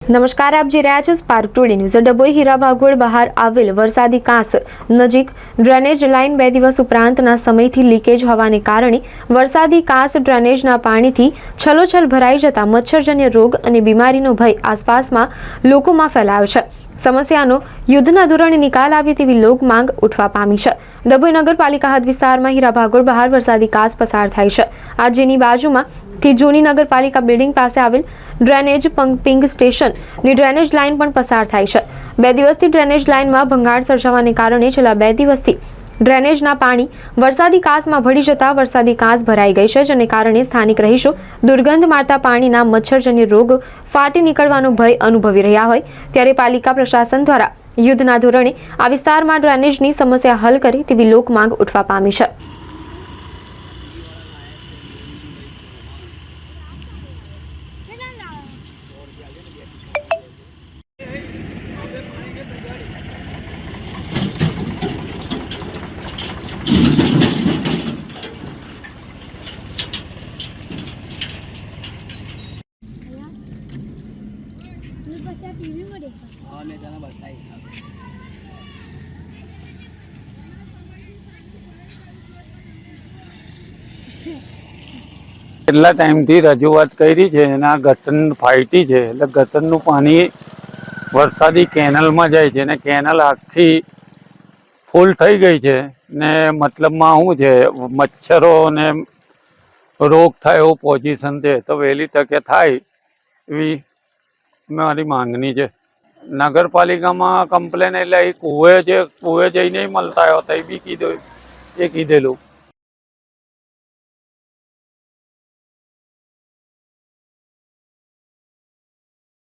નમસ્કાર, આપ જોઈ રહ્યા છો સ્પાર્ક ટુડે ન્યૂઝ। ડભોઈ હીરા ભાગોળ બહાર આવેલ વરસાદી કાંસ નજીક ડ્રેનેજ લાઇન 2 દિવસ ઉપરાંતના સમયથી લીકેજ હોવાને કારણે વરસાદી કાંસ ડ્રેનેજના પાણીથી છલોછલ ભરાઈ જતા મચ્છરજન્ય રોગ અને બીમારીનો ભય આસપાસમાં લોકોમાં ફેલાયો છે। સમસ્યાનો યુદ્ધના ધોરણે નિકાલ આવે તેવી લોક માંગ ઉઠવા પામી છે। ડભોઈ નગરપાલિકા હદ વિસ્તારમાં હીરા ભાગોળ બહાર વરસાદી કાંસ પસાર થાય છે। આ જેની બાજુમાંથી જૂની નગરપાલિકા બિલ્ડિંગ પાસે આવેલ ડ્રેનેજ પમ્પિંગ સ્ટેશન ની ડ્રેનેજ લાઇન પણ પસાર થાય છે। 2 દિવસથી ડ્રેનેજ લાઇનમાં ભંગાણ સર્જાવાને કારણે છેલ્લા 2 દિવસથી ડ્રેનેજના પાણી વરસાદી કાંસમાં ભળી જતા વરસાદી કાંસ ભરાઈ ગઈ છે, જેને કારણે સ્થાનિક રહીશો દુર્ગંધ મારતા પાણીના મચ્છરજન્ય રોગ ફાટી નીકળવાનો ભય અનુભવી રહ્યા હોય ત્યારે પાલિકા પ્રશાસન દ્વારા યુદ્ધના ધોરણે આ વિસ્તારમાં ડ્રેનેજની સમસ્યા હલ કરે તેવી લોક માંગ ઉઠવા પામી છે। કેટલા ટાઈમથી રજૂઆત કરી છે અને આ ગટર ફાટી છે એટલે ગટરનું પાણી વરસાદી કેનલમાં જાય છે ને કેનલ આખી ફૂલ થઈ ગઈ છે ને મતલબમાં શું છે મચ્છરો ને રોગ થાય એવું પોઝિશન છે તો વહેલી તકે થાય એવી મારી માંગણી છે। નગરપાલિકામાં કમ્પ્લેન એટલે કુએ જઈને મળતા આવ્યો તો એ બી કીધેલું